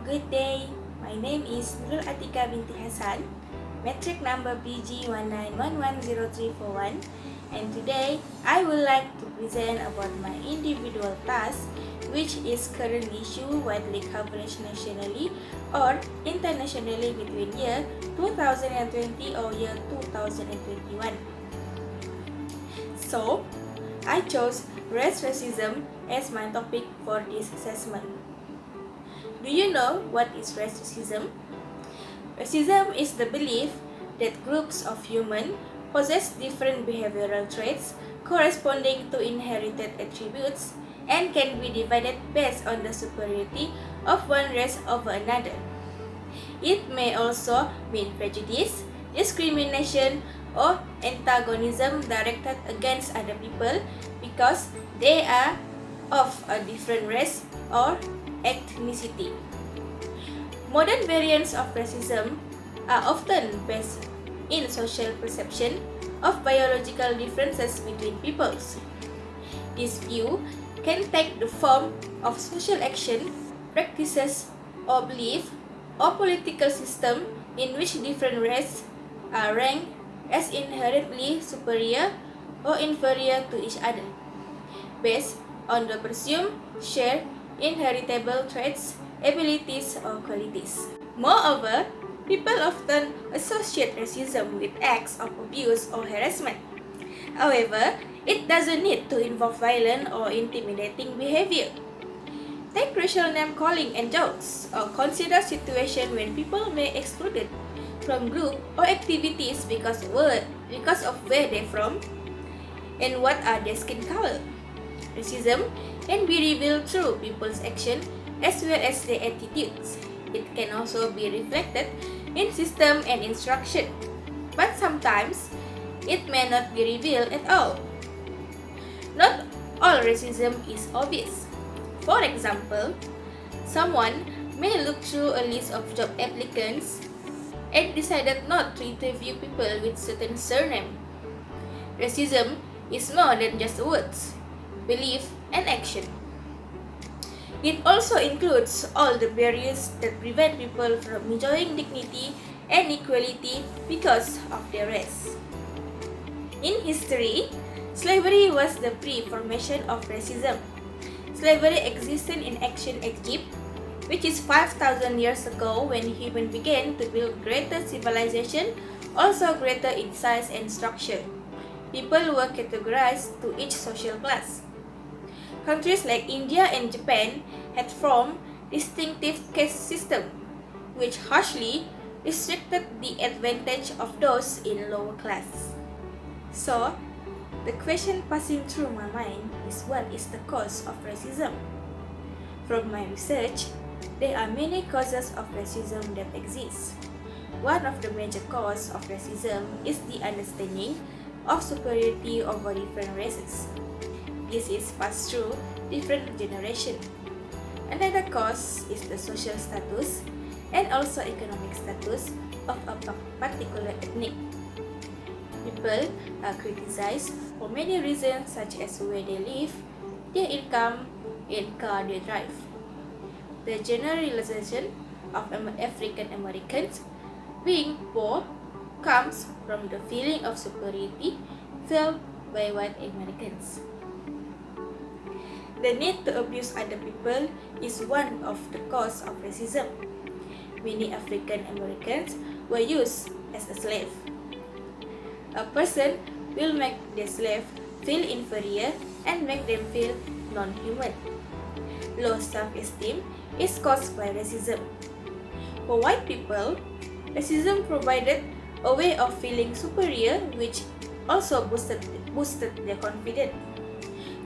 Good day, my name is Nurul Atika binti Hasan, metric number PG19110341, and today I would like to present about my individual task, which is current issue widely coverage nationally or internationally between year 2020 or year 2021. So, I chose race racism as my topic for this assessment. Do you know what is racism? Racism is the belief that groups of humans possess different behavioral traits corresponding to inherited attributes and can be divided based on the superiority of one race over another. It may also mean prejudice, discrimination, or antagonism directed against other people because they are of a different race or ethnicity. Modern variants of racism are often based in social perception of biological differences between peoples. This view can take the form of social action, practices, or belief, or political system in which different races are ranked as inherently superior or inferior to each other, based on the presumed shared inheritable traits, abilities, or qualities. Moreover, people often associate racism with acts of abuse or harassment. However, it doesn't need to involve violent or intimidating behavior. Take racial name calling and jokes, or consider situations when people may be excluded from group or activities because of where they're from and what are their skin color. Racism can be revealed through people's action as well as their attitudes. It can also be reflected in system and instruction, but sometimes it may not be revealed at all. Not all racism is obvious. For example, someone may look through a list of job applicants and decided not to interview people with certain surname. Racism is more than just words, belief, and action. It also includes all the barriers that prevent people from enjoying dignity and equality because of their race. In history, slavery was the pre-formation of racism. Slavery existed in ancient Egypt, which is 5,000 years ago when humans began to build greater civilization, also greater in size and structure. People were categorized to each social class. Countries like India and Japan had formed distinctive caste systems, which harshly restricted the advantage of those in lower class. So, the question passing through my mind is, what is the cause of racism? From my research, there are many causes of racism that exist. One of the major causes of racism is the understanding of superiority over different races. This is passed through different generations. Another cause is the social status and also economic status of a particular ethnic. People are criticized for many reasons such as where they live, their income, and car they drive. The generalization of African Americans being poor comes from the feeling of superiority felt by white Americans. The need to abuse other people is one of the causes of racism. Many African Americans were used as a slave. A person will make the slave feel inferior and make them feel non-human. Low self-esteem is caused by racism. For white people, racism provided a way of feeling superior, which also boosted their confidence.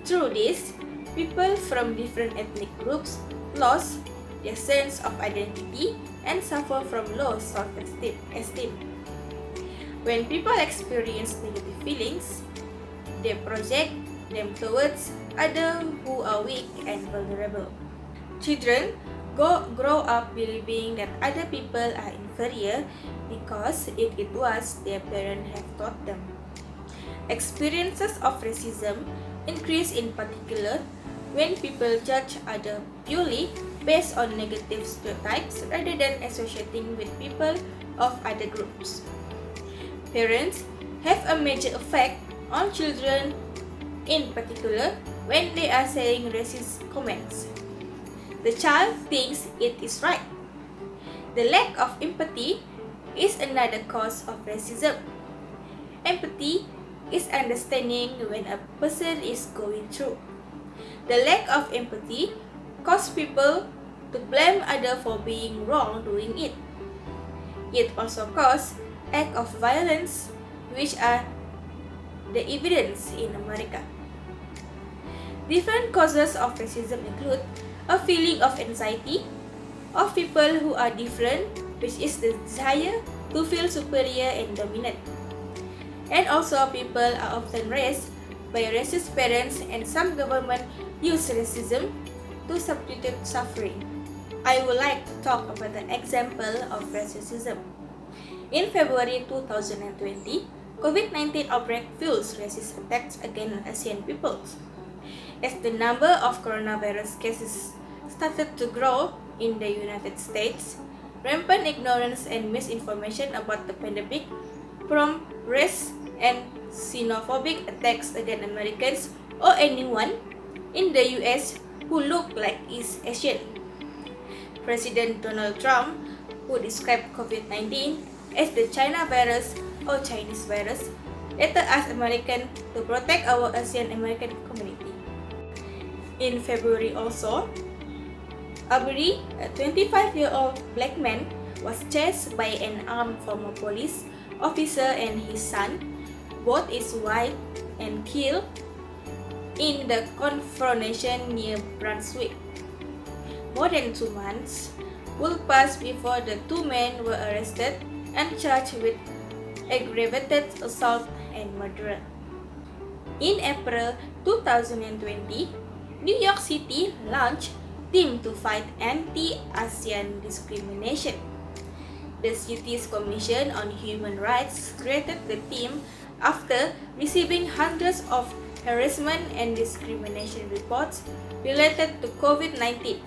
Through this, people from different ethnic groups lost their sense of identity and suffer from low self-esteem. When people experience negative feelings, they project them towards others who are weak and vulnerable. Children grow up believing that other people are inferior because it was their parents have taught them. Experiences of racism increase in particular when people judge others purely based on negative stereotypes rather than associating with people of other groups. Parents have a major effect on children, in particular when they are saying racist comments. The child thinks it is right. The lack of empathy is another cause of racism. Empathy is understanding when a person is going through. The lack of empathy causes people to blame others for being wrong doing it. It also causes acts of violence, which are the evidence in America. Different causes of racism include a feeling of anxiety of people who are different, which is the desire to feel superior and dominant. And also people are often raised by racist parents, and some government use racism to substitute suffering. I would like to talk about an example of racism. In February 2020, COVID-19 outbreak fuels racist attacks against Asian peoples. As the number of coronavirus cases started to grow in the United States, rampant ignorance and misinformation about the pandemic prompted race and xenophobic attacks against Americans or anyone in the US who looked like East Asian. President Donald Trump, who described COVID-19 as the China virus or Chinese virus, later asked Americans to protect our Asian American community. In February also, Aubrey, a 25-year-old black man, was chased by an armed former police officer and his son. Both is white and killed in the confrontation near Brunswick. More than 2 months will pass before the two men were arrested and charged with aggravated assault and murder. In April 2020, New York City launched Team to Fight Anti-ASEAN Discrimination. The city's Commission on Human Rights created the team after receiving hundreds of harassment and discrimination reports related to COVID-19.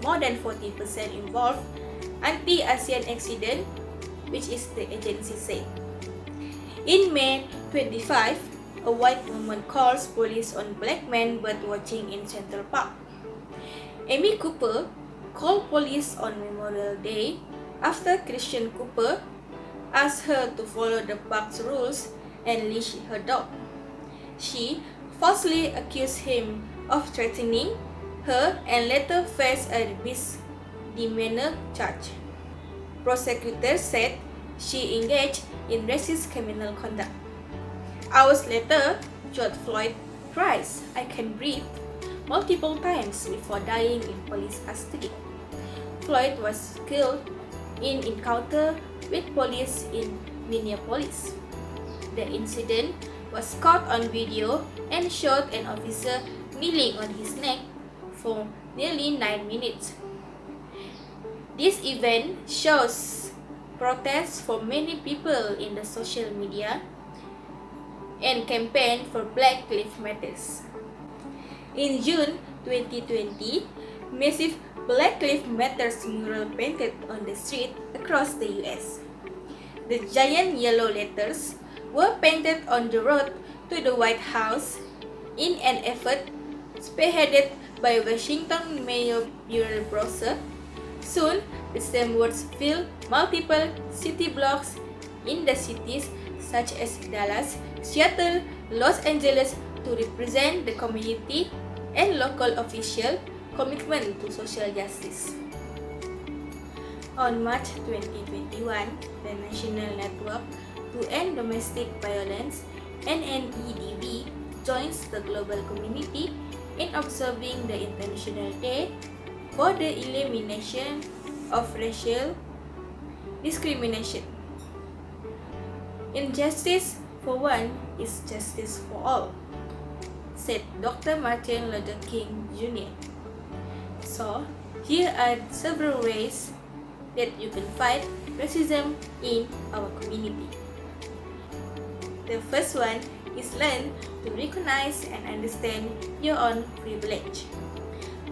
More than 40% involved anti-ASEAN accident, which is the agency said. In May 25, a white woman calls police on black men bird watching in Central Park. Amy Cooper called police on Memorial Day after Christian Cooper asked her to follow the park's rules and leash her dog. She falsely accused him of threatening her and later faced a misdemeanor charge. Prosecutors said she engaged in racist criminal conduct. Hours later, George Floyd cries, "I can breathe," multiple times before dying in police custody. Floyd was killed in encounter with police in Minneapolis. The incident was caught on video and showed an officer kneeling on his neck for nearly 9 minutes. This event shows protests from many people in the social media and campaign for Black Lives Matter. In June 2020, massive Black Lives Matter mural painted on the street across the US. The giant yellow letters were painted on the road to the White House in an effort spearheaded by Washington Mayor Muriel Bowser. Soon, the same words filled multiple city blocks in the cities such as Dallas, Seattle, Los Angeles to represent the community and local official commitment to social justice. On March 2021, the National Network to End Domestic Violence (NNEDV) joins the global community in observing the International Day for the Elimination of Racial Discrimination. Injustice for one is justice for all, said Dr. Martin Luther King Jr. So, here are several ways that you can fight racism in our community. The first one is learn to recognize and understand your own privilege.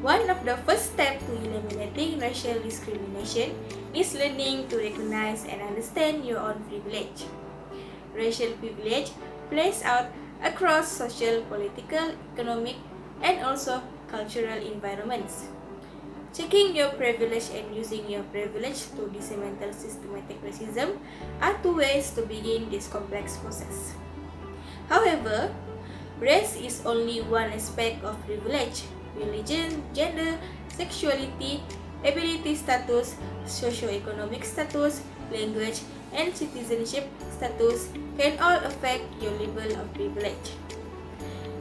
One of the first steps to eliminating racial discrimination is learning to recognize and understand your own privilege. Racial privilege plays out across social, political, economic, and also cultural environments. Checking your privilege and using your privilege to dismantle systematic racism are two ways to begin this complex process. However, race is only one aspect of privilege. Religion, gender, sexuality, ability status, socioeconomic status, language, and citizenship status can all affect your level of privilege.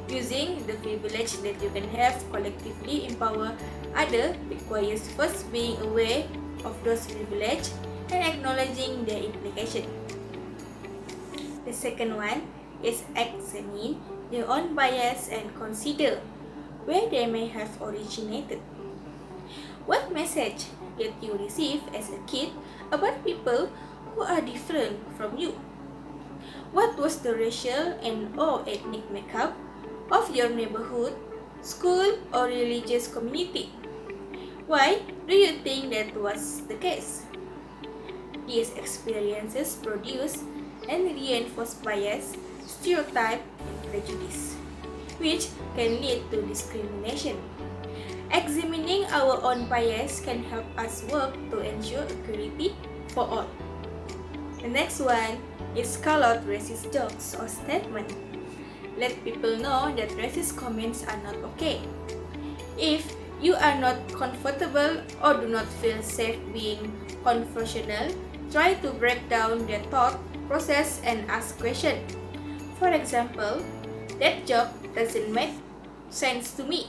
Using the privilege that you can have collectively empower others requires first being aware of those privileges and acknowledging their implication. The second one is examine your own bias and consider where they may have originated. What message did you receive as a kid about people who are different from you? What was the racial and or ethnic makeup of your neighborhood, school, or religious community? Why do you think that was the case? These experiences produce and reinforce bias, stereotype, and prejudice, which can lead to discrimination. Examining our own bias can help us work to ensure equality for all. The next one is call out racist jokes or statements. Let people know that racist comments are not okay. If you are not comfortable or do not feel safe being confrontational, try to break down their thought process and ask questions. For example, that joke doesn't make sense to me.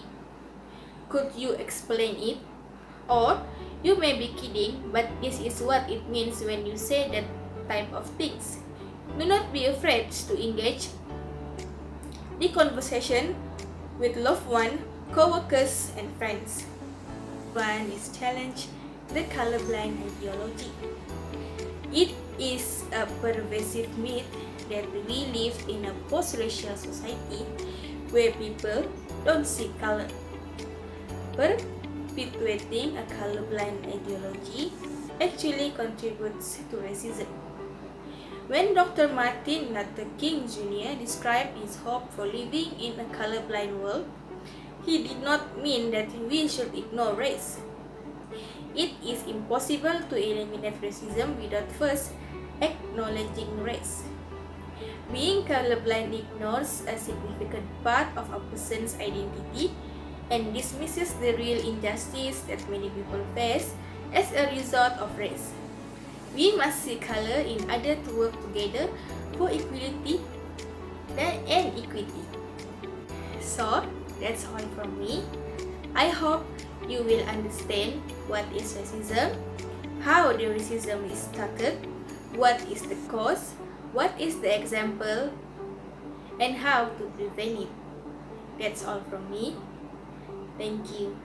Could you explain it? Or, you may be kidding, but this is what it means when you say that type of things. Do not be afraid to engage the conversation with loved ones, co-workers, and friends. One is challenge the colorblind ideology. It is a pervasive myth that we live in a post-racial society where people don't see color. Perpetuating a colorblind ideology actually contributes to racism. When Dr. Martin Luther King Jr. described his hope for living in a colorblind world, he did not mean that we should ignore race. It is impossible to eliminate racism without first acknowledging race. Being colorblind ignores a significant part of a person's identity and dismisses the real injustice that many people face as a result of race. We must see color in order to work together for equality and equity. So, that's all from me. I hope you will understand what is racism, how the racism is started, what is the cause, what is the example, and how to prevent it. That's all from me. Thank you.